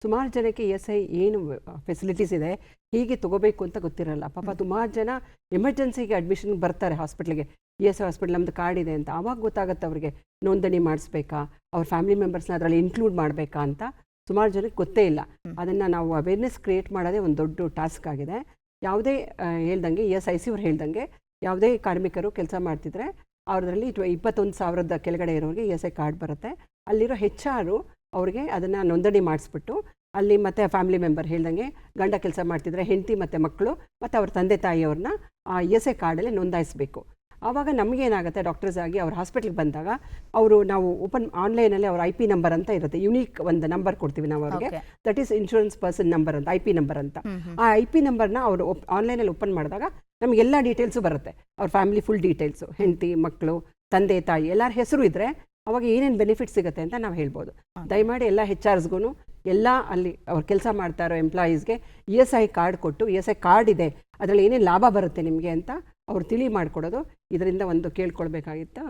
ಸುಮಾರು ಜನಕ್ಕೆ ESI ಏನು ಫೆಸಿಲಿಟೀಸ್ ಇದೆ ಹೀಗೆ ತಗೋಬೇಕು ಅಂತ ಗೊತ್ತಿರಲ್ಲ. ಪಾಪ ಸುಮಾರು ಜನ ಎಮರ್ಜೆನ್ಸಿಗೆ ಅಡ್ಮಿಷನ್ ಬರ್ತಾರೆ ಹಾಸ್ಪಿಟ್ಲಿಗೆ, ESI ಹಾಸ್ಪಿಟ್ಲ್ ನಮ್ಮದು ಕಾರ್ಡ್ ಇದೆ ಅಂತ. ಆವಾಗ ಗೊತ್ತಾಗುತ್ತೆ ಅವ್ರಿಗೆ ನೋಂದಣಿ ಮಾಡಿಸ್ಬೇಕಾ, ಅವ್ರ ಫ್ಯಾಮಿಲಿ ಮೆಂಬರ್ಸ್ನ ಅದರಲ್ಲಿ ಇನ್ಕ್ಲೂಡ್ ಮಾಡಬೇಕಾ ಅಂತ ಸುಮಾರು ಜನಕ್ಕೆ ಗೊತ್ತೇ ಇಲ್ಲ. ಅದನ್ನು ನಾವು ಅವೇರ್ನೆಸ್ ಕ್ರಿಯೇಟ್ ಮಾಡೋದೇ ಒಂದು ದೊಡ್ಡ ಟಾಸ್ಕ್ ಆಗಿದೆ. ಯಾವುದೇ ಹೇಳ್ದಂಗೆ ESIC ಅವ್ರು ಹೇಳ್ದಂಗೆ ಯಾವುದೇ ಕಾರ್ಮಿಕರು ಕೆಲಸ ಮಾಡ್ತಿದ್ರೆ ಅವರಲ್ಲಿ 21,000 ಕೆಳಗಡೆ ಇರೋರಿಗೆ ESI ಕಾರ್ಡ್ ಬರುತ್ತೆ. ಅಲ್ಲಿರೋ HR ಅವ್ರಿಗೆ ಅದನ್ನು ನೋಂದಣಿ ಮಾಡಿಸ್ಬಿಟ್ಟು ಅಲ್ಲಿ ಮತ್ತೆ ಫ್ಯಾಮಿಲಿ ಮೆಂಬರ್ ಹೇಳ್ದಂಗೆ ಗಂಡ ಕೆಲಸ ಮಾಡ್ತಿದ್ರೆ ಹೆಂಡತಿ ಮತ್ತು ಮಕ್ಕಳು ಮತ್ತು ಅವ್ರ ತಂದೆ ತಾಯಿಯವ್ರನ್ನ ಆ ESI ಕಾರ್ಡಲ್ಲಿ ನೋಂದಾಯಿಸಬೇಕು. ಆವಾಗ ನಮಗೇನಾಗುತ್ತೆ, ಡಾಕ್ಟರ್ಸ್ ಆಗಿ ಅವ್ರ ಹಾಸ್ಪಿಟ್ಲಿಗೆ ಬಂದಾಗ ನಾವು ಆನ್ಲೈನಲ್ಲಿ ಅವ್ರ IP ನಂಬರ್ ಅಂತ ಇರುತ್ತೆ, ಯುನೀಕ್ ಒಂದು ನಂಬರ್ ಕೊಡ್ತೀವಿ ನಾವು ಅವ್ರಿಗೆ. That is insurance person number ಅಂತ, IP ನಂಬರ್ ಅಂತ. ಆ IP ನಂಬರ್ನ ಅವರು ಆನ್ಲೈನಲ್ಲಿ ಓಪನ್ ಮಾಡಿದಾಗ ನಮಗೆಲ್ಲ ಡೀಟೇಲ್ಸು ಬರುತ್ತೆ, ಅವ್ರ ಫ್ಯಾಮಿಲಿ ಫುಲ್ ಡೀಟೇಲ್ಸು, ಹೆಂಡತಿ ಮಕ್ಕಳು ತಂದೆ ತಾಯಿ ಎಲ್ಲರ ಹೆಸರು ಇದ್ದರೆ ಅವಾಗ ಏನೇನು ಬೆನಿಫಿಟ್ ಸಿಗುತ್ತೆ ಅಂತ ನಾವು ಹೇಳ್ಬೋದು. ದಯಮಾಡಿ ಎಲ್ಲ HRಸ್ಗೂ ಎಲ್ಲ ಅಲ್ಲಿ ಅವ್ರು ಕೆಲಸ ಮಾಡ್ತಾ ಇರೋ ಎಂಪ್ಲಾಯೀಸ್ಗೆ ESI ಕಾರ್ಡ್ ಕೊಟ್ಟು, ESI ಕಾರ್ಡ್ ಇದೆ ಅದರಲ್ಲಿ ಏನೇನು ಲಾಭ ಬರುತ್ತೆ ನಿಮಗೆ ಅಂತ ಅವ್ರು ತಿಳಿ ಮಾಡಿಕೊಡೋದು ಇದರಿಂದ ಒಂದು ಕೇಳ್ಕೊಳ್ಬೇಕಾಗಿತ್ತು.